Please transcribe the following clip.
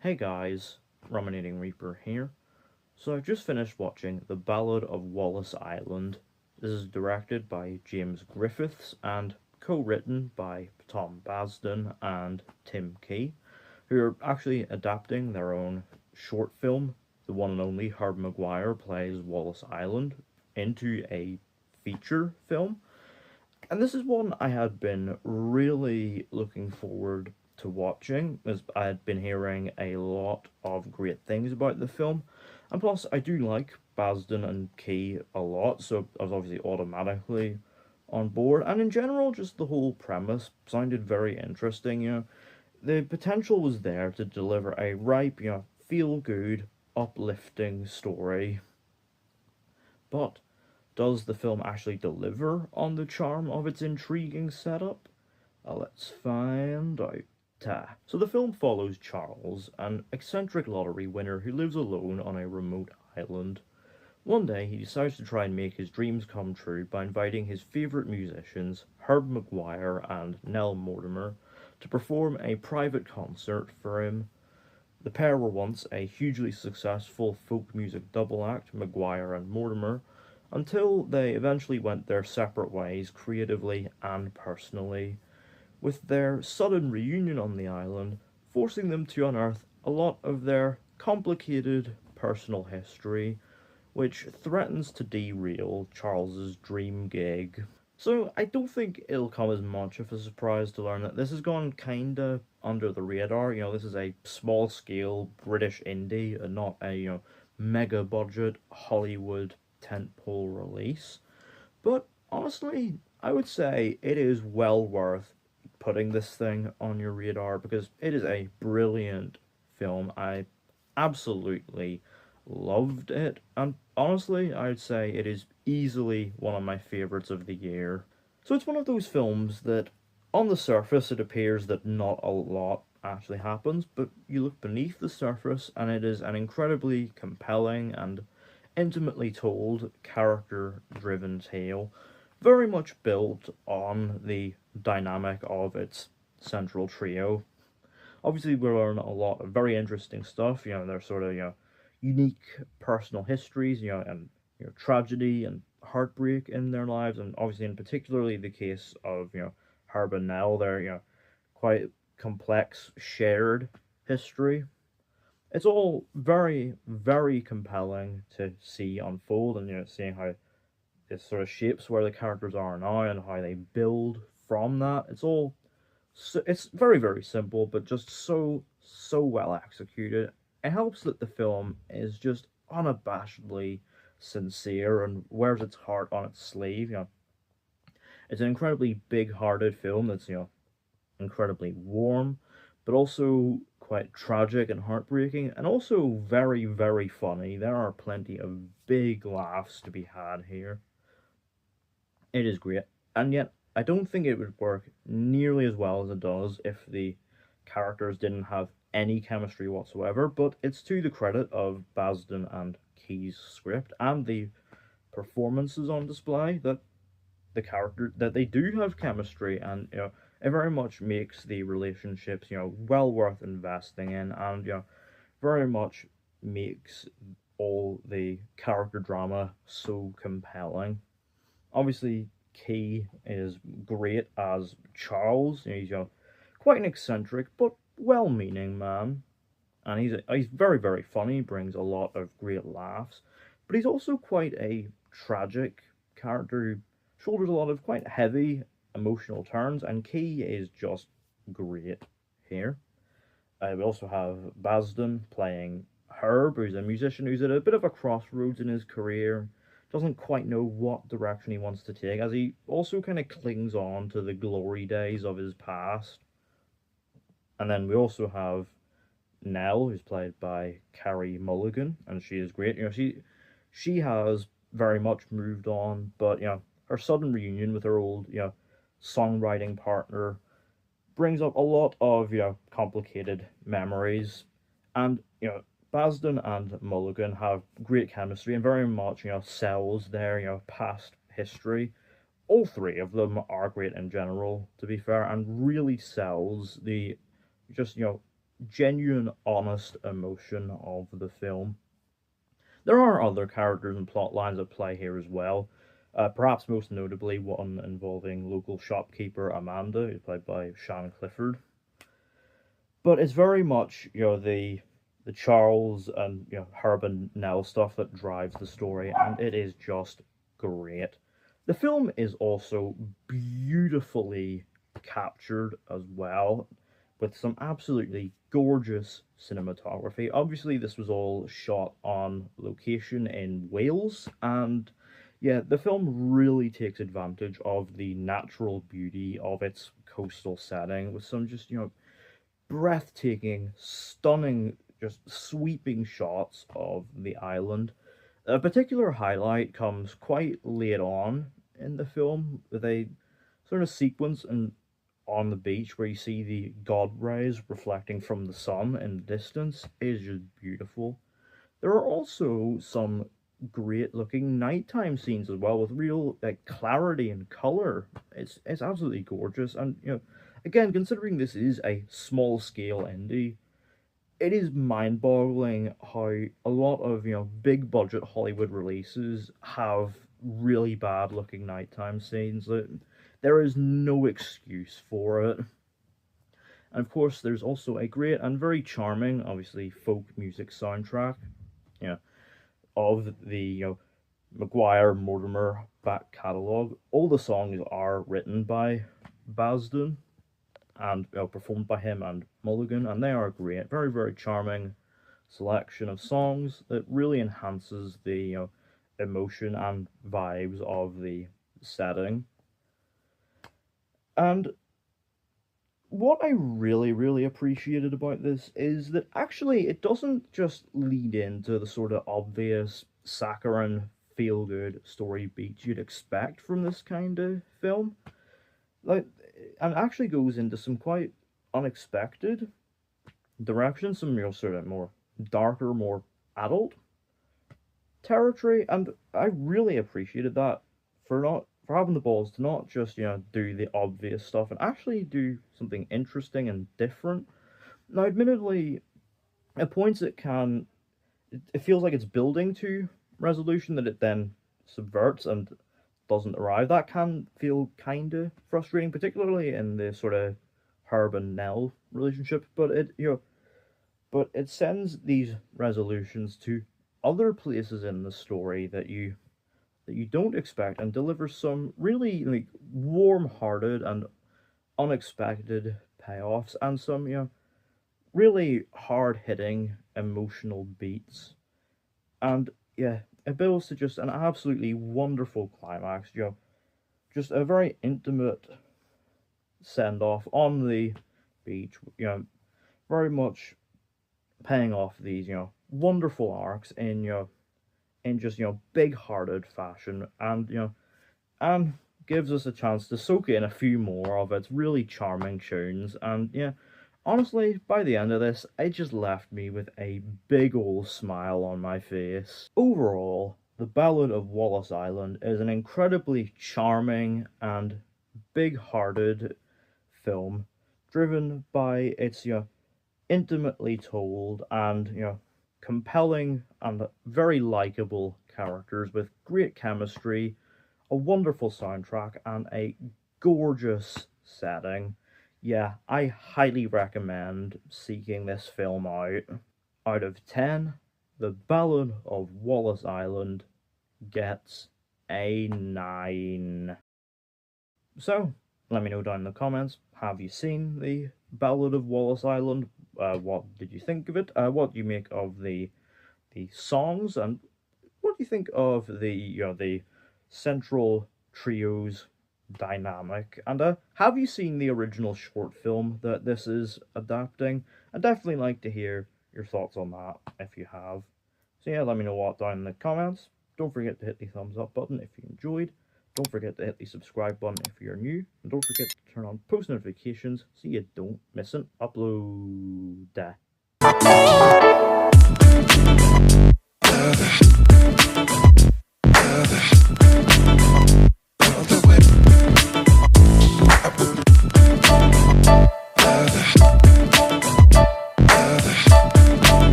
Hey guys, Ruminating Reaper here. So I've just finished watching The Ballad of Wallis Island. This is directed by James Griffiths and co-written by Tom Basden and Tim Key, who are actually adapting their own short film, The One and Only Herb Maguire Plays Wallis Island, into a feature film. And this is one I had been really looking forward to watching, as I had been hearing a lot of great things about the film. And plus, I do like Basden and Key a lot, so I was obviously automatically on board. And in general, just the whole premise sounded very interesting. The potential was there to deliver a ripe, feel-good, uplifting story. But does the film actually deliver on the charm of its intriguing setup? Let's find out. So the film follows Charles, an eccentric lottery winner who lives alone on a remote island. One day he decides to try and make his dreams come true by inviting his favourite musicians, Herb Maguire and Nell Mortimer, to perform a private concert for him. The pair were once a hugely successful folk music double act, Maguire and Mortimer, until they eventually went their separate ways creatively and personally, with their sudden reunion on the island forcing them to unearth a lot of their complicated personal history, which threatens to derail Charles's dream gig. So I don't think it'll come as much of a surprise to learn that this has gone kinda under the radar. This is a small scale British indie and not a, mega budget Hollywood tentpole release. But honestly, I would say it is well worth putting this thing on your radar because it is a brilliant film. I absolutely loved it, and honestly, I'd say it is easily one of my favourites of the year. So it's one of those films that, on the surface, it appears that not a lot actually happens, but you look beneath the surface and it is an incredibly compelling and intimately told, character-driven tale, very much built on the dynamic of its central trio. Obviously, we learn a lot of very interesting stuff. Their sort of unique personal histories, and tragedy and heartbreak in their lives, and obviously, in particularly the case of Herb and Nell, their quite complex shared history. It's all very, very compelling to see unfold, and seeing how it sort of shapes where the characters are now and how they build from that. It's very, very simple, but just so well executed. It helps that the film is just unabashedly sincere and wears its heart on its sleeve. It's an incredibly big-hearted film that's incredibly warm, but also quite tragic and heartbreaking, and also very, very funny. There are plenty of big laughs to be had here. It is great, and yet I don't think it would work nearly as well as it does if the characters didn't have any chemistry whatsoever, but it's to the credit of Basden and Key's script and the performances on display that they do have chemistry, and it very much makes the relationships well worth investing in, and very much makes all the character drama so compelling. Obviously, Key is great as Charles. He's quite an eccentric but well-meaning man, and he's very, very funny. Brings a lot of great laughs, but he's also quite a tragic character who shoulders a lot of quite heavy emotional turns, and Key is just great here. We also have Basden playing Herb, who's a musician who's at a bit of a crossroads in his career, doesn't quite know what direction he wants to take, as he also kind of clings on to the glory days of his past. And then we also have Nell, who's played by Carrie Mulligan, and she is great. She has very much moved on, but her sudden reunion with her old songwriting partner brings up a lot of complicated memories, and Basden and Mulligan have great chemistry and very much sells their past history all three of them are great in general, to be fair, and really sells the just, genuine, honest emotion of the film. There are other characters and plot lines at play here as well. Perhaps most notably one involving local shopkeeper Amanda, who's played by Shannon Clifford. But it's very much, the Charles and Herb and Nell stuff that drives the story, and it is just great. The film is also beautifully captured as well, with some absolutely gorgeous cinematography. Obviously, this was all shot on location in Wales, and yeah, the film really takes advantage of the natural beauty of its coastal setting with some just, breathtaking, stunning, just sweeping shots of the island. A particular highlight comes quite late on in the film with a sort of sequence on the beach where you see the god rays reflecting from the sun in the distance. It is just beautiful. There are also some great looking nighttime scenes as well with real clarity and color. It's absolutely gorgeous, and again, considering this is a small scale indie, it is mind boggling how a lot of big budget Hollywood releases have really bad looking nighttime scenes. There is no excuse for it. And of course, there's also a great and very charming, obviously, folk music soundtrack, of the Maguire Mortimer back catalogue. All the songs are written by Basden and performed by him and Mulligan, and they are great. Very, very charming selection of songs that really enhances the emotion and vibes of the setting. And what I really, really appreciated about this is that actually it doesn't just lead into the sort of obvious saccharine, feel-good story beats you'd expect from this kind of film. And actually goes into some quite unexpected directions, some sort of more darker, more adult territory, and I really appreciated that for having the balls to not just do the obvious stuff and actually do something interesting and different. Now, admittedly, at points it feels like it's building to resolution that it then subverts and doesn't arrive. That can feel kind of frustrating, particularly in the sort of Herb and Nell relationship. But it sends these resolutions to other places in the story that you don't expect, and delivers some really warm-hearted and unexpected payoffs, and some really hard-hitting emotional beats. And yeah, it builds to just an absolutely wonderful climax. Just a very intimate send-off on the beach. Very much paying off these wonderful arcs in just big-hearted fashion, and gives us a chance to soak in a few more of its really charming tunes. And honestly, by the end of this, it just left me with a big old smile on my face. Overall, The Ballad of Wallis Island is an incredibly charming and big-hearted film, driven by its intimately told and compelling and very likable characters with great chemistry, a wonderful soundtrack, and a gorgeous setting. Yeah, I highly recommend seeking this film out. Out of 10, The Ballad of Wallis Island gets a 9. So, let me know down in the comments, have you seen The Ballad of Wallis Island? What did you think of it? What do you make of the songs, and what do you think of the central trio's dynamic? And have you seen the original short film that this is adapting? I'd definitely like to hear your thoughts on that if you have. So yeah, let me know what down in the comments. Don't forget to hit the thumbs up button if you enjoyed. Don't forget to hit the subscribe button if you're new. And don't forget to turn on post notifications so you don't miss an upload.